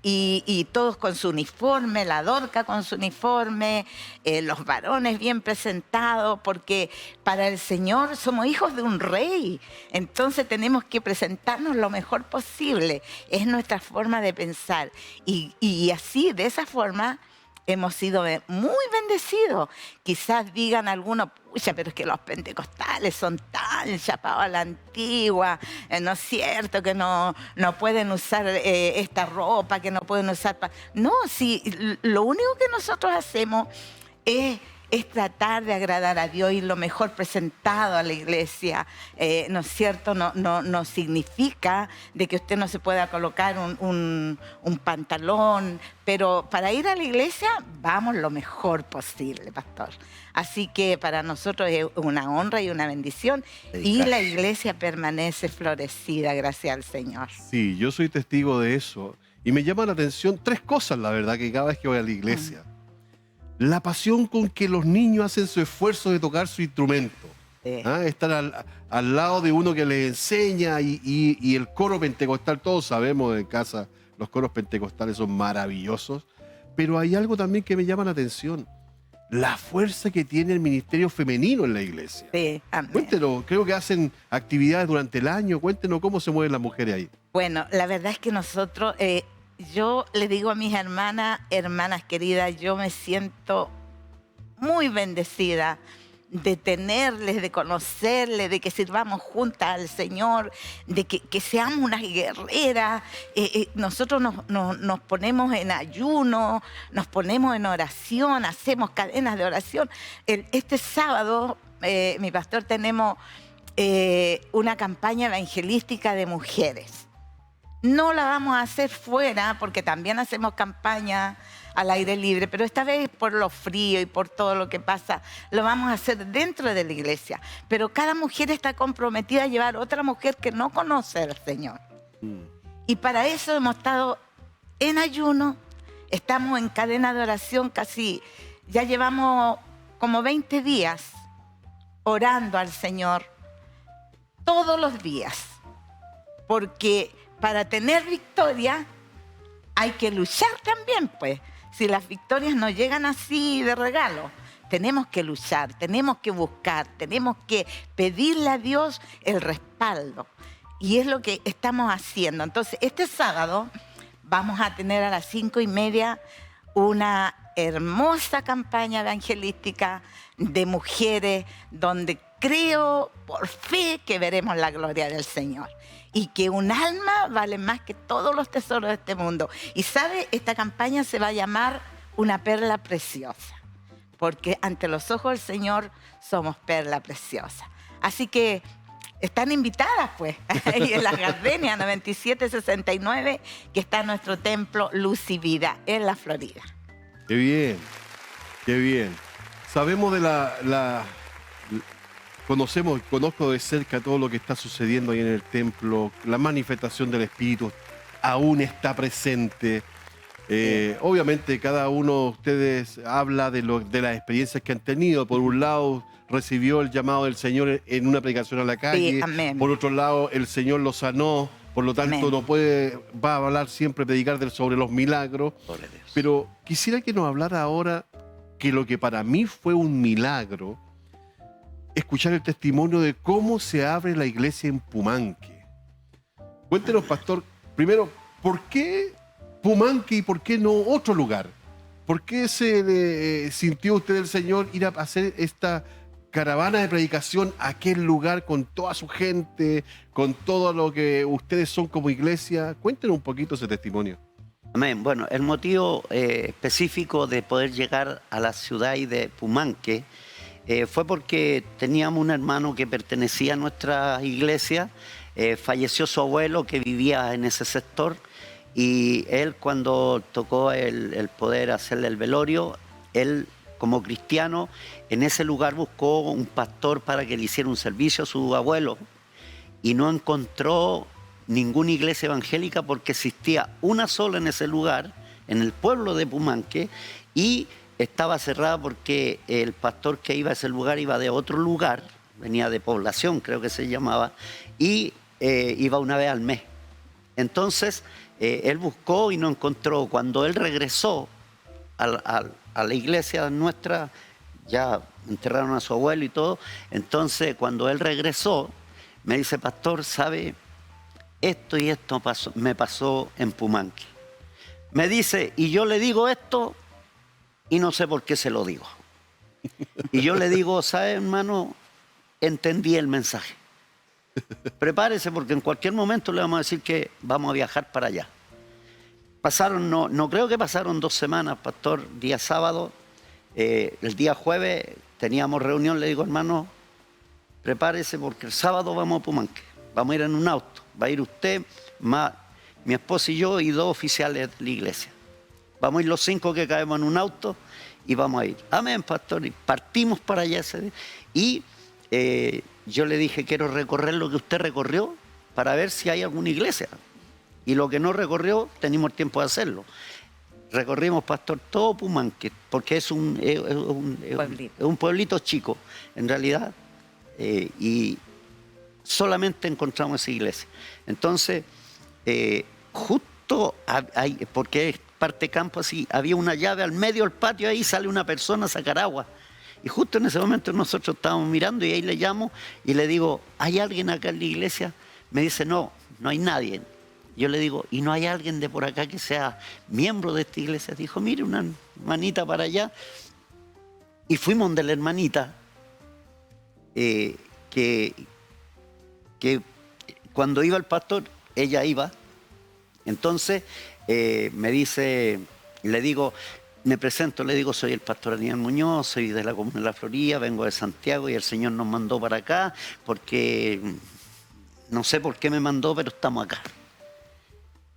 y todos con su uniforme, la Dorca con su uniforme, los varones bien presentados, porque para el Señor somos hijos de un rey, entonces tenemos que presentarnos lo mejor posible, es nuestra forma de pensar, y así, de esa forma, hemos sido muy bendecidos. Quizás digan algunos, pucha, pero es que los pentecostales son tan chapados a la antigua, ¿no es cierto? Que no pueden usar esta ropa, que no pueden usar... No, sí, lo único que nosotros hacemos es tratar de agradar a Dios y lo mejor presentado a la iglesia, ¿no es cierto? No significa de que usted no se pueda colocar un pantalón, pero para ir a la iglesia vamos lo mejor posible, pastor. Así que para nosotros es una honra y una bendición, y la iglesia permanece florecida, gracias al Señor. Sí, yo soy testigo de eso. Y me llama la atención 3 cosas, la verdad, que cada vez que voy a la iglesia. La pasión con que los niños hacen su esfuerzo de tocar su instrumento. Sí. Estar al lado de uno que les enseña, y el coro pentecostal, todos sabemos en casa, los coros pentecostales son maravillosos, pero hay algo también que me llama la atención. la fuerza que tiene el ministerio femenino en la iglesia. Sí, amén. Cuéntenos, creo que hacen actividades durante el año. Cuéntenos cómo se mueven las mujeres ahí. Bueno, la verdad es que nosotros, yo le digo a mis hermanas queridas, yo me siento muy bendecida de tenerles, de conocerles, de que sirvamos juntas al Señor, de que seamos unas guerreras. Nosotros nos ponemos en ayuno, nos ponemos en oración, hacemos cadenas de oración. Este sábado, mi pastor, tenemos una campaña evangelística de mujeres. No la vamos a hacer fuera porque también hacemos campaña al aire libre, pero esta vez por lo frío y por todo lo que pasa, lo vamos a hacer dentro de la iglesia. Pero cada mujer está comprometida a llevar a otra mujer que no conoce al Señor. Y para eso hemos estado en ayuno, estamos en cadena de oración casi, ya llevamos como 20 días orando al Señor todos los días, porque para tener victoria hay que luchar también, pues. Si las victorias no llegan así de regalo, tenemos que luchar, tenemos que buscar, tenemos que pedirle a Dios el respaldo. Y es lo que estamos haciendo. Entonces, este sábado vamos a tener a las 5:30 una hermosa campaña evangelística de mujeres donde creo por fe que veremos la gloria del Señor. Y que un alma vale más que todos los tesoros de este mundo. Y sabe, esta campaña se va a llamar Una Perla Preciosa, porque ante los ojos del Señor somos perla preciosa. Así que están invitadas, pues, ahí en las Gardenias 9769, que está nuestro templo Luz y Vida en la Florida. Qué bien, qué bien. Sabemos de conozco de cerca todo lo que está sucediendo ahí en el templo. La manifestación del Espíritu aún está presente. Obviamente cada uno de ustedes habla de las experiencias que han tenido. Por un lado, recibió el llamado del Señor en una predicación a la calle. Sí, amén. Por otro lado, el Señor lo sanó. Por lo tanto, Amén. va a hablar siempre, predicar sobre los milagros. Pero quisiera que nos hablara ahora que lo que para mí fue un milagro, escuchar el testimonio de cómo se abre la iglesia en Pumanque. Cuéntenos, pastor, primero, ¿por qué Pumanque y por qué no otro lugar? ¿Por qué se sintió usted el Señor ir a hacer esta caravana de predicación a aquel lugar con toda su gente, con todo lo que ustedes son como iglesia? Cuéntenos un poquito ese testimonio. Amén. Bueno, el motivo específico de poder llegar a la ciudad de Pumanque fue porque teníamos un hermano que pertenecía a nuestra iglesia, falleció su abuelo que vivía en ese sector y él cuando tocó el poder hacerle el velorio, él como cristiano en ese lugar buscó un pastor para que le hiciera un servicio a su abuelo y no encontró ninguna iglesia evangélica porque existía una sola en ese lugar, en el pueblo de Pumanque, y estaba cerrada porque el pastor que iba a ese lugar iba de otro lugar, venía de Población, creo que se llamaba, y iba una vez al mes. Entonces, él buscó y no encontró. Cuando él regresó a la iglesia nuestra, ya enterraron a su abuelo y todo, entonces cuando él regresó, me dice, pastor, ¿sabe? Esto y esto me pasó en Pumanque. Me dice, y yo le digo esto y no sé por qué se lo digo. Y yo le digo, ¿sabe, hermano? Entendí el mensaje. Prepárese porque en cualquier momento le vamos a decir que vamos a viajar para allá. Pasaron, no creo que pasaron 2 semanas, pastor, día sábado, el día jueves teníamos reunión, le digo, hermano, prepárese porque el sábado vamos a Pumanque, vamos a ir en un auto, va a ir usted, más mi esposa y yo y 2 oficiales de la iglesia. Vamos a ir los 5 que caemos en un auto y vamos a ir. Amén, pastor. Y partimos para allá ese día. Y yo le dije, quiero recorrer lo que usted recorrió para ver si hay alguna iglesia. Y lo que no recorrió, tenemos tiempo de hacerlo. Recorrimos, pastor, todo Pumanque, porque es un pueblito chico, en realidad. Y solamente encontramos esa iglesia. Entonces, justo ahí, porque parte campo así, había una llave al medio del patio, ahí sale una persona a sacar agua. Y justo en ese momento nosotros estábamos mirando y ahí le llamo y le digo, ¿hay alguien acá en la iglesia? Me dice, no, no hay nadie. Yo le digo, ¿y no hay alguien de por acá que sea miembro de esta iglesia? Dijo, mire, una hermanita para allá. Y fuimos de la hermanita, que cuando iba el pastor, ella iba. Entonces me dice, le digo, me presento, le digo, soy el pastor Aníbal Muñoz, soy de la Comuna de la Florida, vengo de Santiago y el Señor nos mandó para acá porque no sé por qué me mandó, pero estamos acá.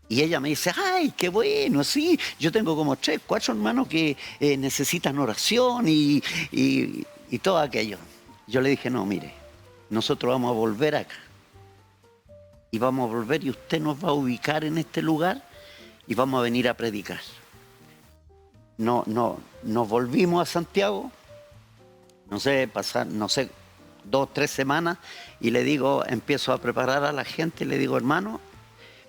Y ella me dice, ay, qué bueno, sí, yo tengo como 3, 4 hermanos que necesitan oración y todo aquello. Yo le dije, no, mire, nosotros vamos a volver acá. Y vamos a volver y usted nos va a ubicar en este lugar y vamos a venir a predicar. Nos volvimos a Santiago, no sé, 2, 3 semanas, y le digo, empiezo a preparar a la gente y le digo, hermano,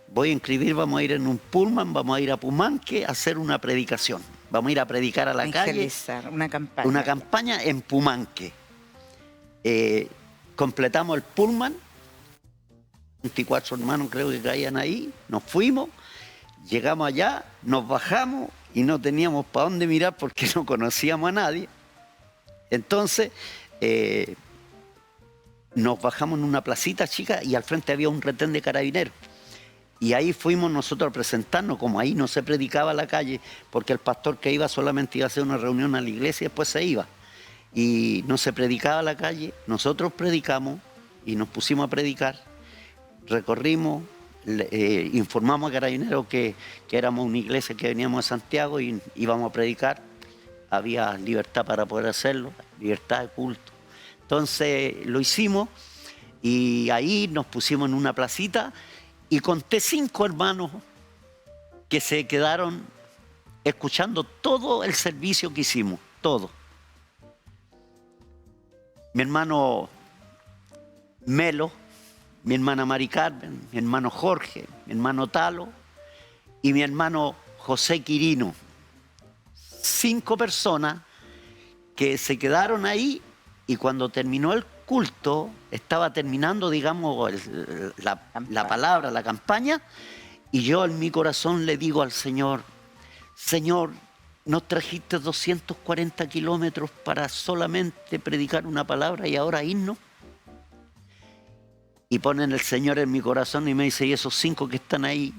voy a inscribir, vamos a ir en un pullman, vamos a ir a Pumanque a hacer una predicación. Vamos a ir a predicar a la calle. Una campaña. Una campaña en Pumanque. Completamos el pullman, 24 hermanos creo que caían ahí, nos fuimos, llegamos allá, nos bajamos y no teníamos para dónde mirar porque no conocíamos a nadie. Entonces nos bajamos en una placita chica y al frente había un retén de carabineros. Y ahí fuimos nosotros a presentarnos, como ahí no se predicaba en la calle, porque el pastor que iba solamente iba a hacer una reunión a la iglesia y después se iba. Y no se predicaba en la calle, nosotros predicamos y nos pusimos a predicar, recorrimos, informamos a Carabineros que éramos una iglesia que veníamos de Santiago y íbamos a predicar. Había libertad para poder hacerlo, libertad de culto. Entonces lo hicimos y ahí nos pusimos en una placita. Y conté 5 hermanos que se quedaron escuchando todo el servicio que hicimos, todo. Mi hermano Melo, mi hermana Mari Carmen, mi hermano Jorge, mi hermano Talo y mi hermano José Quirino. 5 personas que se quedaron ahí y cuando terminó el culto, estaba terminando, digamos, la palabra, la campaña, y yo en mi corazón le digo al Señor, Señor, nos trajiste 240 kilómetros para solamente predicar una palabra y ahora irnos. Y ponen el Señor en mi corazón y me dice, ¿y esos 5 que están ahí?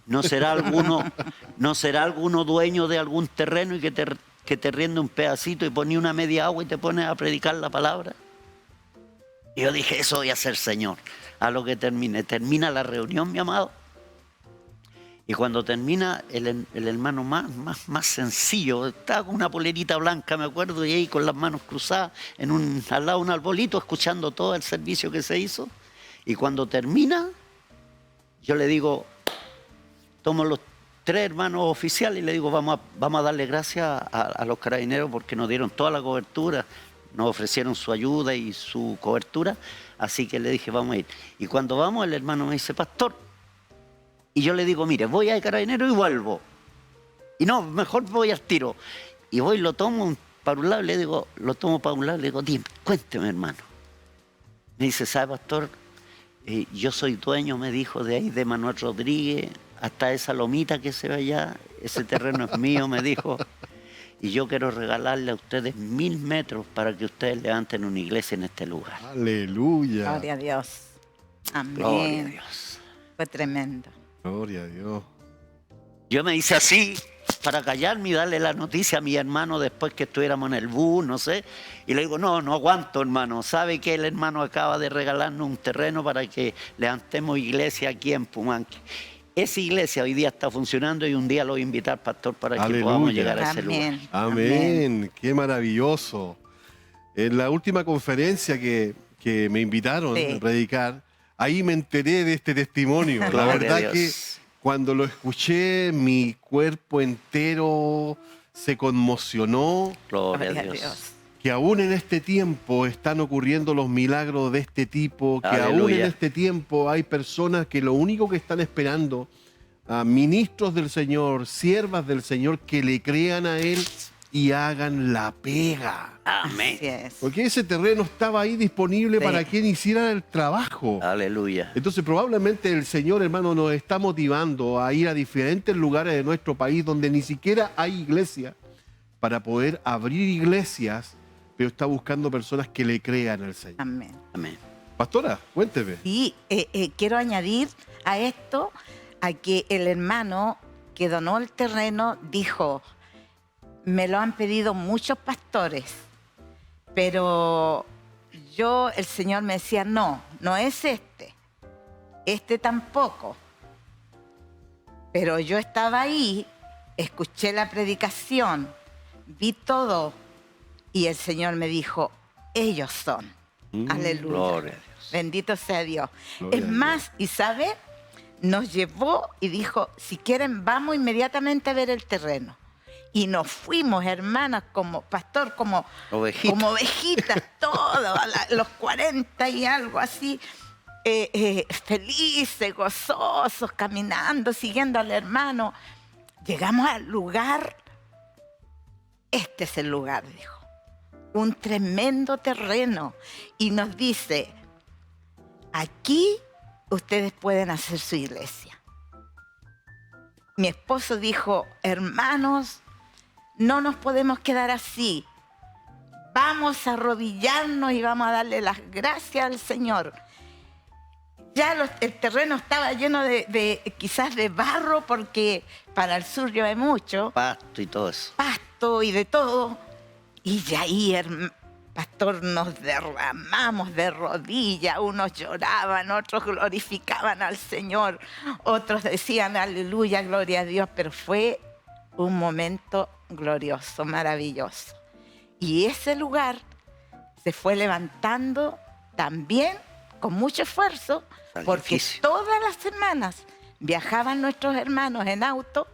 ¿No será alguno dueño de algún terreno y que te riende un pedacito y pone una media agua y te pones a predicar la palabra? Y yo dije, eso voy a hacer, Señor. A lo que termina la reunión, mi amado. Y cuando termina, el hermano más sencillo, estaba con una polerita blanca, me acuerdo, y ahí con las manos cruzadas, al lado de un arbolito, escuchando todo el servicio que se hizo. Y cuando termina, yo le digo, tomo los 3 hermanos oficiales y le digo, vamos a darle gracias a los carabineros porque nos dieron toda la cobertura, nos ofrecieron su ayuda y su cobertura, así que le dije, vamos a ir. Y cuando vamos, el hermano me dice, pastor, y yo le digo, mire, voy a Carabineros y vuelvo. Y no, mejor voy al tiro. Y voy, lo tomo para un lado, le digo, dime, cuénteme, hermano. Me dice, ¿sabe, pastor? Yo soy dueño, me dijo, de ahí de Manuel Rodríguez, hasta esa lomita que se ve allá, ese terreno es mío, me dijo. Y yo quiero regalarle a ustedes 1000 metros para que ustedes levanten una iglesia en este lugar. Aleluya. Gloria a Dios. Amén. Gloria a Dios. Fue tremendo. Gloria a Dios. Yo me hice así para callarme y darle la noticia a mi hermano después que estuviéramos en el bus, no sé. Y le digo, no aguanto, hermano. ¿Sabe que el hermano acaba de regalarnos un terreno para que levantemos iglesia aquí en Pumanque? Esa iglesia hoy día está funcionando y un día lo voy a invitar, pastor, para que podamos llegar a ese lugar. Amén. Qué maravilloso. En la última conferencia que me invitaron a predicar, ahí me enteré de este testimonio. La verdad que cuando lo escuché, mi cuerpo entero se conmocionó. Gloria a Dios. Que aún en este tiempo están ocurriendo los milagros de este tipo, que aún en este tiempo hay personas que lo único que están esperando ministros del Señor, siervas del Señor, que le crean a Él y hagan la pega. Amén. Así es. Porque ese terreno estaba ahí disponible Sí. para quien hiciera el trabajo. Aleluya. Entonces probablemente el Señor, hermano, nos está motivando a ir a diferentes lugares de nuestro país donde ni siquiera hay iglesia, para poder abrir iglesias, pero está buscando personas que le crean al Señor. Amén. Amén. Pastora, cuénteme. Y quiero añadir a esto a que el hermano que donó el terreno dijo, me lo han pedido muchos pastores, pero el Señor me decía, no es este tampoco. Pero yo estaba ahí, escuché la predicación, vi todo y el Señor me dijo, ellos son. Aleluya. Gloria a Dios. Bendito sea Dios. Gloria Es a más, y sabe, nos llevó y dijo, si quieren vamos inmediatamente a ver el terreno. Y nos fuimos, hermanas, como pastor, como Ovejitas. como ovejitas, todos, los 40 y algo así, felices, gozosos, caminando, siguiendo al hermano. Llegamos al lugar, este es el lugar, dijo. Un tremendo terreno. Y nos dice, aquí ustedes pueden hacer su iglesia. Mi esposo dijo, hermanos, no nos podemos quedar así. Vamos a arrodillarnos y vamos a darle las gracias al Señor. Ya el terreno estaba lleno quizás de barro, porque para el sur llueve mucho, Pasto y todo eso. pasto y de todo. Y ya ahí, pastor, nos derramamos de rodillas. Unos lloraban, otros glorificaban al Señor, otros decían aleluya, gloria a Dios. Pero fue un momento glorioso, maravilloso. Y ese lugar se fue levantando también con mucho esfuerzo, porque Sacrificio. todas las semanas viajaban nuestros hermanos en auto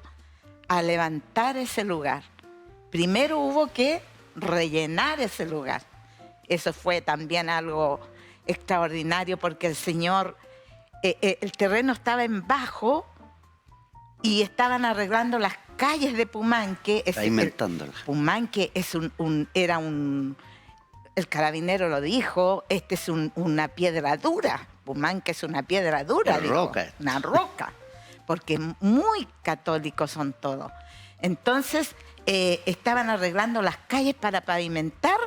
a levantar ese lugar. Primero hubo que rellenar ese lugar. Eso fue también algo extraordinario, porque el Señor, el terreno estaba en bajo y estaban arreglando las calles de Pumanque. Está inventándola. Pumanque era el carabinero lo dijo, este es una piedra dura. Pumanque es una piedra dura, Una dijo. roca. Una roca, porque muy católicos son todos. Entonces, estaban arreglando las calles para pavimentar,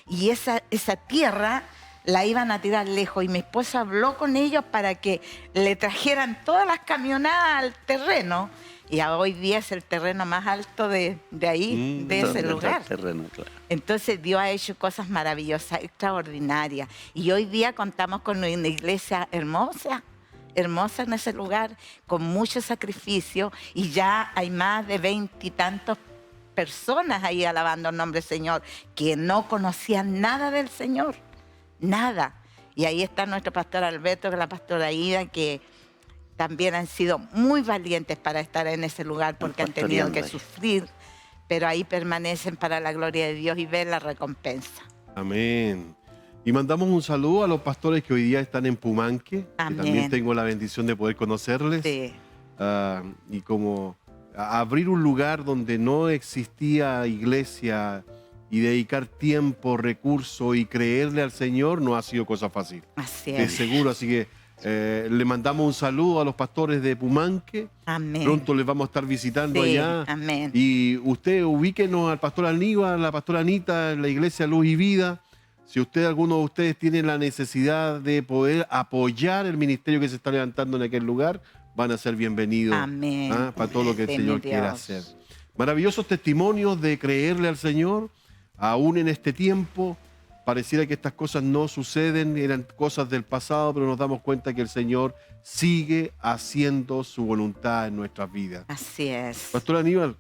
y esa tierra la iban a tirar lejos. Y mi esposa habló con ellos para que le trajeran todas las camionadas al terreno. Y hoy día es el terreno más alto de ahí, de ese ¿Dónde está lugar. el terreno? Claro. Entonces Dios ha hecho cosas maravillosas, extraordinarias. Y hoy día contamos con una iglesia hermosa, hermosa en ese lugar, con mucho sacrificio. Y ya hay más de 20 y tantos personas ahí alabando el nombre del Señor, que no conocían nada del Señor, nada. Y ahí está nuestro pastor Alberto, que la pastora Ida, que también han sido muy valientes para estar en ese lugar, porque han tenido que pastoreando ahí. sufrir, pero ahí permanecen para la gloria de Dios y ven la recompensa. Amén. Y mandamos un saludo a los pastores que hoy día están en Pumanque, Amén. que también tengo la bendición de poder conocerles. Sí, Y como abrir un lugar donde no existía iglesia y dedicar tiempo, recursos y creerle al Señor no ha sido cosa fácil. así De es. seguro, así que le mandamos un saludo a los pastores de Pumanque. Amén. Pronto les vamos a estar visitando Sí, allá. amén. Y usted ubíquenos al pastor Aníbal, a la pastora Anita, en la iglesia Luz y Vida. Si alguno de ustedes tiene la necesidad de poder apoyar el ministerio que se está levantando en aquel lugar, van a ser bienvenidos. Amén. Para todo lo que el Sí, Señor mi quiera Dios. hacer. Maravillosos testimonios de creerle al Señor, aún en este tiempo. Pareciera que estas cosas no suceden, eran cosas del pasado, pero nos damos cuenta que el Señor sigue haciendo su voluntad en nuestras vidas. Así es. Pastor Aníbal,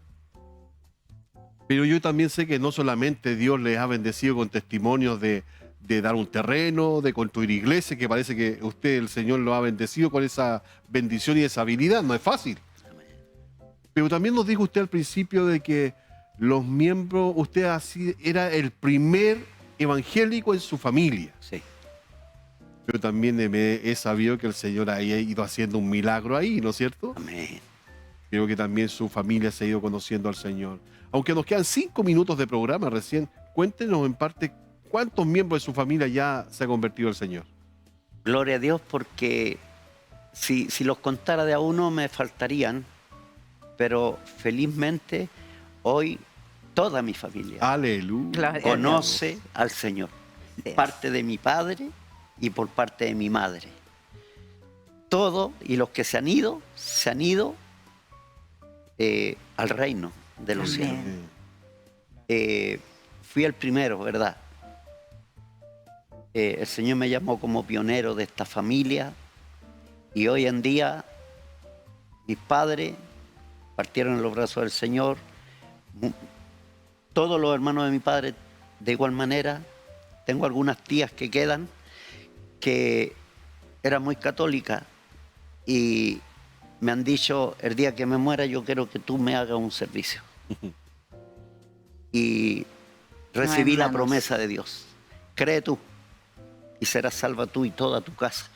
pero yo también sé que no solamente Dios les ha bendecido con testimonios de dar un terreno, de construir iglesias, que parece que usted, el Señor, lo ha bendecido con esa bendición y esa habilidad, no es fácil. Pero también nos dijo usted al principio de que los miembros, usted así era el primer evangélico en su familia. Sí. Pero también he sabido que el Señor haya ido haciendo un milagro ahí, ¿no es cierto? Amén. Creo que también su familia se ha ido conociendo al Señor. Aunque nos quedan 5 minutos de programa recién, cuéntenos en parte cuántos miembros de su familia ya se ha convertido al Señor. Gloria a Dios, porque si los contara de a uno me faltarían, pero felizmente hoy toda mi familia Aleluya. Gloria a conoce al Señor. Dios. Parte de mi padre y por parte de mi madre. Todo, y los que se han ido al reino de los Amén. cielos. Fui el primero, ¿verdad? El Señor me llamó como pionero de esta familia y hoy en día mis padres partieron en los brazos del Señor. Todos los hermanos de mi padre de igual manera. Tengo algunas tías que quedan que eran muy católicas y me han dicho, el día que me muera yo quiero que tú me hagas un servicio. Y recibí la hermanos. promesa de Dios. Cree tú y serás salva tú y toda tu casa.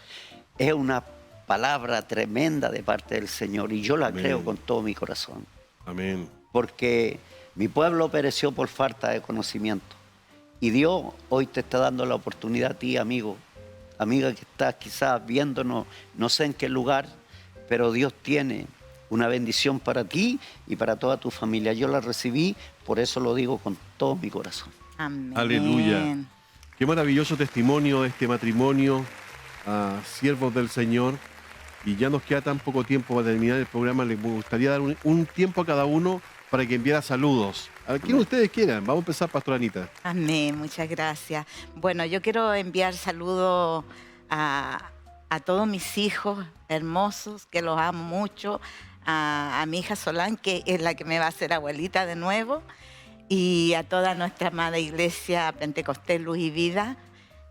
Es una palabra tremenda de parte del Señor y yo la Amén. creo con todo mi corazón. Amén. Porque mi pueblo pereció por falta de conocimiento. Y Dios hoy te está dando la oportunidad a ti, amigo, amiga que estás quizás viéndonos, no sé en qué lugar, pero Dios tiene una bendición para ti y para toda tu familia. Yo la recibí, por eso lo digo con todo mi corazón. Amén. Aleluya. Qué maravilloso testimonio de este matrimonio, siervos del Señor. Y ya nos queda tan poco tiempo para terminar el programa. Les gustaría dar un tiempo a cada uno para que enviara saludos. A quien ustedes quieran. Vamos a empezar, Pastora Anita. Amén, muchas gracias. Bueno, yo quiero enviar saludos a todos mis hijos hermosos, que los amo mucho, a mi hija Solán, que es la que me va a hacer abuelita de nuevo, y a toda nuestra amada iglesia Pentecostés Luz y Vida,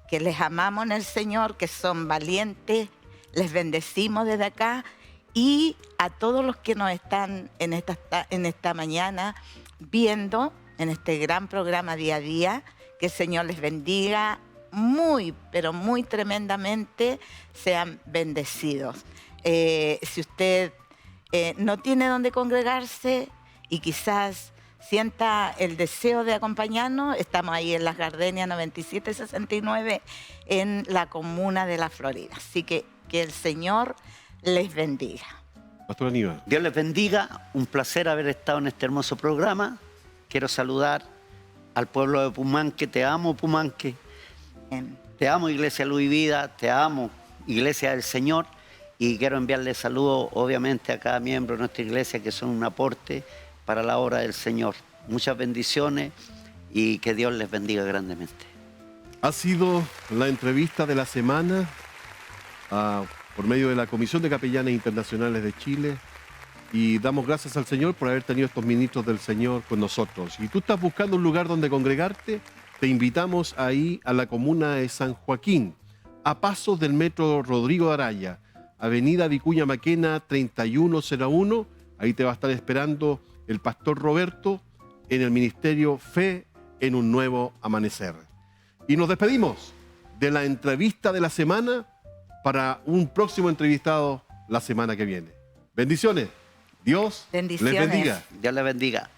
que les amamos en el Señor, que son valientes, les bendecimos desde acá, y a todos los que nos están en esta mañana viendo en este gran programa Día a Día, que el Señor les bendiga muy, pero muy tremendamente, sean bendecidos. Si usted no tiene dónde congregarse y quizás sienta el deseo de acompañarnos, estamos ahí en Las Gardenias 9769 en la comuna de La Florida. Así que el Señor les bendiga. Pastor Aníbal. Dios les bendiga, un placer haber estado en este hermoso programa. Quiero saludar al pueblo de Pumanque, te amo Pumanque, Amén. te amo Iglesia Luz y Vida, te amo Iglesia del Señor y quiero enviarle saludos obviamente a cada miembro de nuestra iglesia que son un aporte para la obra del Señor. Muchas bendiciones y que Dios les bendiga grandemente. Ha sido la entrevista de la semana por medio de la Comisión de Capellanes Internacionales de Chile y damos gracias al Señor por haber tenido estos ministros del Señor con nosotros. Si tú estás buscando un lugar donde congregarte, te invitamos ahí a la comuna de San Joaquín, a pasos del metro Rodrigo de Araya, avenida Vicuña Maquena 3101. Ahí te va a estar esperando el pastor Roberto en el ministerio Fe en un Nuevo Amanecer. Y nos despedimos de la entrevista de la semana para un próximo entrevistado la semana que viene. Bendiciones. Dios les Bendiciones. bendiga. Dios les bendiga.